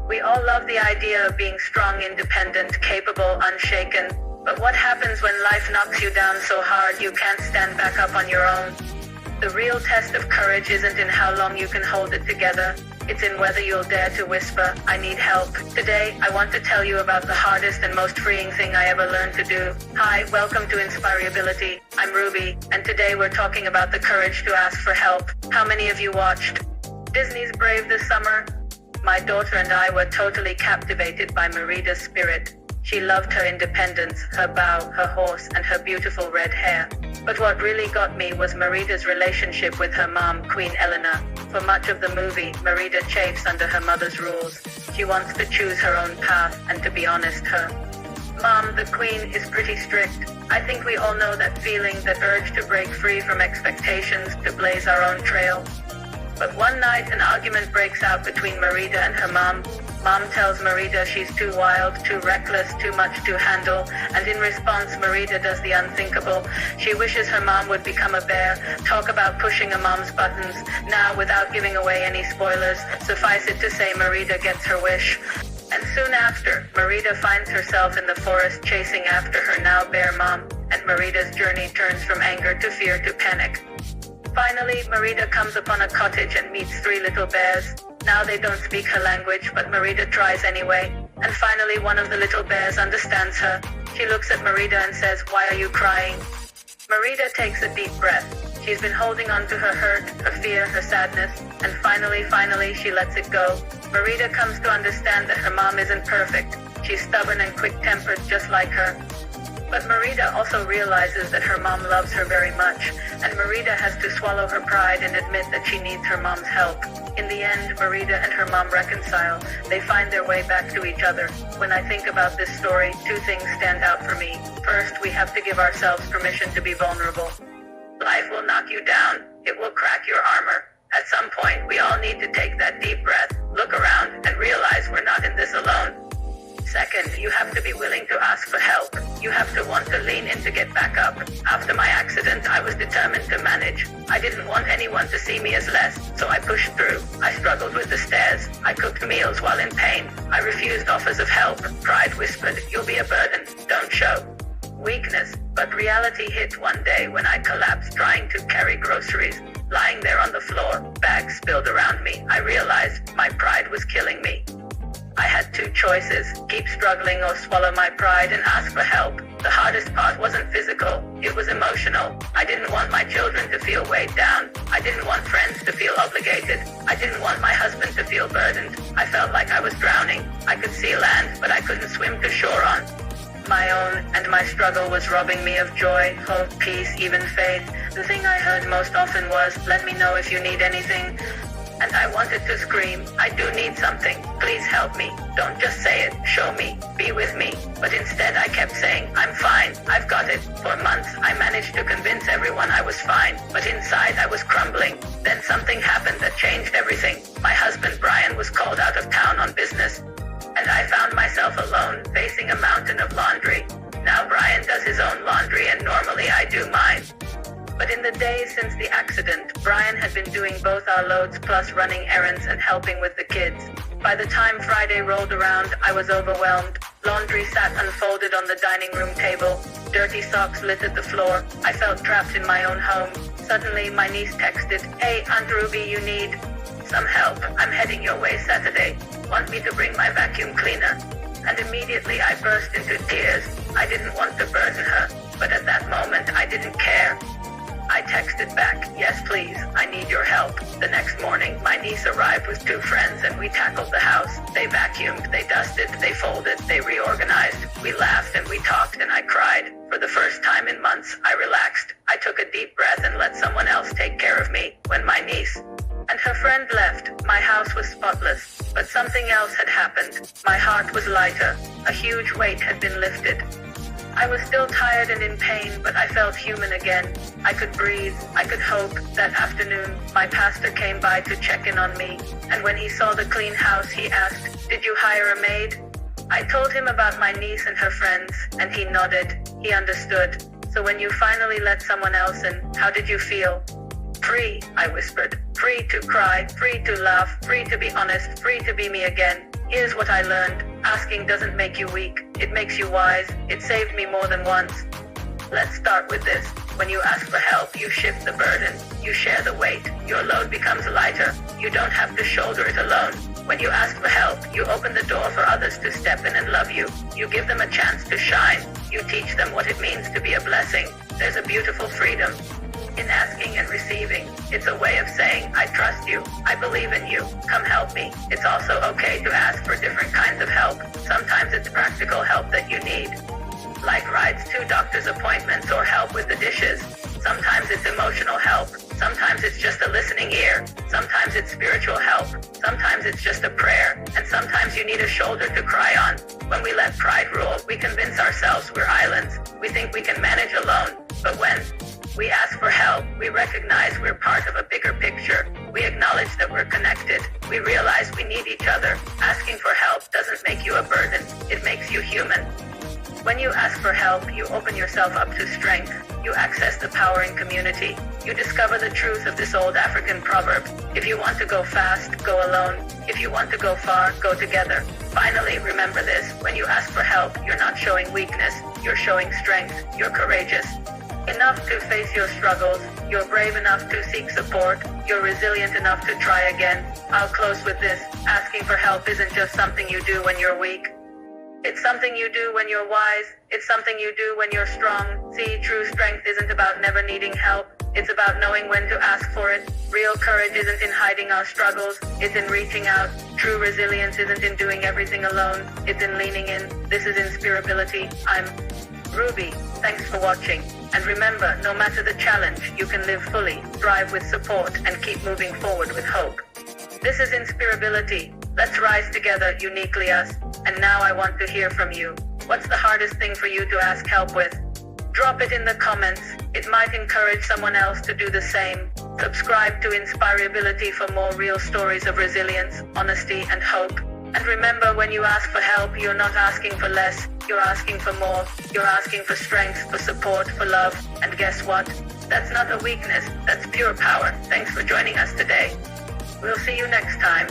We all love the idea of being strong, independent, capable, unshaken. But what happens when life knocks you down so hard you can't stand back up on your own? The real test of courage isn't in how long you can hold it together. It's in whether you'll dare to whisper, "I need help." Today, I want to tell you about the hardest and most freeing thing I ever learned to do. Hi, welcome to Inspireability. I'm Ruby, and today we're talking about the courage to ask for help. How many of you watched Disney's Brave this summer? My daughter and I were totally captivated by Merida's spirit. She loved her independence, her bow, her horse, and her beautiful red hair. But what really got me was Merida's relationship with her mom, Queen Eleanor. For much of the movie, Merida chafes under her mother's rules. She wants to choose her own path, and to be honest, her mom, the queen, is pretty strict. I think we all know that feeling, that urge to break free from expectations, to blaze our own trail. But one night, an argument breaks out between Merida and her mom. Mom tells Merida she's too wild, too reckless, too much to handle, and in response, Merida does the unthinkable. She wishes her mom would become a bear. Talk about pushing a mom's buttons. Now, without giving away any spoilers, suffice it to say Merida gets her wish. And soon after, Merida finds herself in the forest chasing after her now bear mom, and Merida's journey turns from anger to fear to panic. Finally, Merida comes upon a cottage and meets 3 little bears. Now they don't speak her language, but Merida tries anyway. And finally, one of the little bears understands her. She looks at Merida and says, "Why are you crying?" Merida takes a deep breath. She's been holding on to her hurt, her fear, her sadness, and finally, she lets it go. Merida comes to understand that her mom isn't perfect. She's stubborn and quick-tempered, just like her. But Merida also realizes that her mom loves her very much, and Merida has to swallow her pride and admit that she needs her mom's help. In the end, Merida and her mom reconcile. They find their way back to each other. When I think about this story, 2 things stand out for me. First, we have to give ourselves permission to be vulnerable. Life will knock you down. It will crack your armor. At some point, we all need to take that deep breath, look around, and realize we're not in this alone. Second, you have to be willing to ask for help. You have to want to lean in to get back up. After my accident, I was determined to manage. I didn't want anyone to see me as less, so I pushed through. I struggled with the stairs. I cooked meals while in pain. I refused offers of help. Pride whispered, "You'll be a burden. Don't show weakness." But reality hit one day when I collapsed trying to carry groceries. Lying there on the floor, bags spilled around me, I realized my pride was killing me. I had 2 choices, keep struggling or swallow my pride and ask for help. The hardest part wasn't physical, it was emotional. I didn't want my children to feel weighed down. I didn't want friends to feel obligated. I didn't want my husband to feel burdened. I felt like I was drowning. I could see land, but I couldn't swim to shore on my own, and my struggle was robbing me of joy, hope, peace, even faith. The thing I heard most often was, "Let me know if you need anything." And I wanted to scream, "I do need something. Please help me. Don't just say it. Show me. Be with me." But instead I kept saying, "I'm fine. I've got it." For months, I managed to convince everyone I was fine, but inside I was crumbling. Then something happened that changed everything. My husband Brian was called out of town on business, and I found myself alone, facing a mountain of laundry. Now Brian does his own laundry, and normally I do mine. But in the days since the accident, Brian had been doing both our loads plus running errands and helping with the kids. By the time Friday rolled around, I was overwhelmed. Laundry sat unfolded on the dining room table. Dirty socks littered the floor. I felt trapped in my own home. Suddenly, my niece texted, "Hey, Aunt Ruby, you need some help. I'm heading your way Saturday. Want me to bring my vacuum cleaner?" And immediately I burst into tears. I didn't want to burden her, but at that moment I didn't care. I texted back, "Yes, please, I need your help." The next morning, my niece arrived with 2 friends and we tackled the house. They vacuumed, they dusted, they folded, they reorganized. We laughed and we talked and I cried. For the first time in months, I relaxed. I took a deep breath and let someone else take care of me. When my niece and her friend left, my house was spotless. But something else had happened. My heart was lighter. A huge weight had been lifted. I was still tired and in pain, but I felt human again. I could breathe. I could hope. That afternoon, my pastor came by to check in on me, and when he saw the clean house, he asked, "Did you hire a maid?" I told him about my niece and her friends, and he nodded. He understood. "So when you finally let someone else in, how did you feel?" "Free," I whispered. "Free to cry, free to laugh, free to be honest, free to be me again." Here's what I learned. Asking doesn't make you weak. It makes you wise. It saved me more than once. Let's start with this. When you ask for help, you shift the burden. You share the weight. Your load becomes lighter. You don't have to shoulder it alone. When you ask for help, you open the door for others to step in and love you. You give them a chance to shine. You teach them what it means to be a blessing. There's a beautiful freedom in asking and receiving. It's a way of saying, I trust you. I believe in you. Come help me. It's also okay to ask for different kinds of help. Sometimes it's practical help that you need, like rides to doctor's appointments or help with the dishes. Sometimes it's emotional help. Sometimes it's just a listening ear. Sometimes it's spiritual help. Sometimes it's just a prayer. And sometimes you need a shoulder to cry on. When we let pride rule, we convince ourselves we're islands. We think we can manage alone. But when we ask for help, we recognize we're part of a bigger picture. We acknowledge that we're connected. We realize we need each other. Asking for help doesn't make you a burden. It makes you human. When you ask for help, you open yourself up to strength. You access the power in community. You discover the truth of this old African proverb. If you want to go fast, go alone. If you want to go far, go together. Finally, remember this. When you ask for help, you're not showing weakness. You're showing strength. You're courageous enough to face your struggles. You're brave enough to seek support. You're resilient enough to try again. I'll close with this. Asking for help isn't just something you do when you're weak. It's something you do when you're wise. It's something you do when you're strong. See, true strength isn't about never needing help. It's about knowing when to ask for it. Real courage isn't in hiding our struggles. It's in reaching out. True resilience isn't in doing everything alone. It's in leaning in. This is Inspireability. I'm Ruby. Thanks for watching. And remember, no matter the challenge, you can live fully, thrive with support, and keep moving forward with hope. This is Inspireability. Let's rise together, uniquely us. And now I want to hear from you. What's the hardest thing for you to ask help with? Drop it in the comments. It might encourage someone else to do the same. Subscribe to Inspireability for more real stories of resilience, honesty, and hope. And remember, when you ask for help, you're not asking for less. You're asking for more. You're asking for strength, for support, for love. And guess what? That's not a weakness. That's pure power. Thanks for joining us today. We'll see you next time.